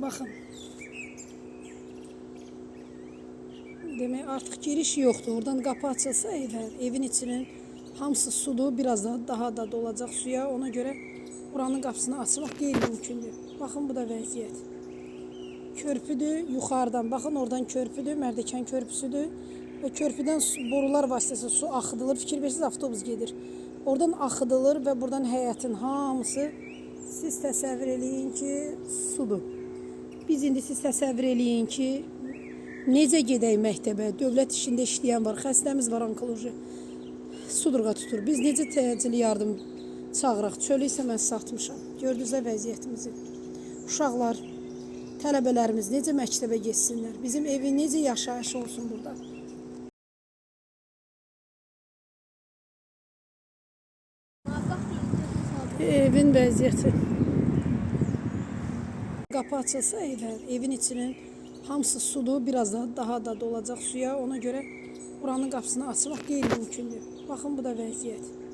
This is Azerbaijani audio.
Baxın. Demək artıq giriş yoxdur. Oradan qapı açılsa evin içinin hamısı sudur. Biraz daha da dolacaq suya. Ona görə buranın qapısını açmaq qeyri-mümkündür. Baxın, bu da vəziyyət. Körpüdür yuxarıdan. Baxın, oradan körpüdür. Mərdəkan körpüsüdür. Və körpüdən borular vasitəsilə su axıdılır. Fikir verirsiniz, avtobus gedir. Oradan axıdılır və buradan həyətin hamısı, siz təsəvvür eləyin ki, sudur. Biz indi siz təsəvvür eləyin ki, necə gedək məktəbə? Dövlət işində işləyən var, xəstəmiz var, onkoloji. Sudurğa tutur. Biz necə təcili yardım çağıraq? Çölü isə mən satmışam. Gördünüz vəziyyətimizi. Uşaqlar, tələbələrimiz necə məktəbə getsinlər? Bizim evin necə yaşayış olsun burada? Evin vəziyyəti. Qapı açılsa evin içinin hamısı sudur. Biraz daha da dolacaq suya. Ona görə buranın qapısını açmaq qeyri-mümkündür. Baxın, bu da vəziyyət.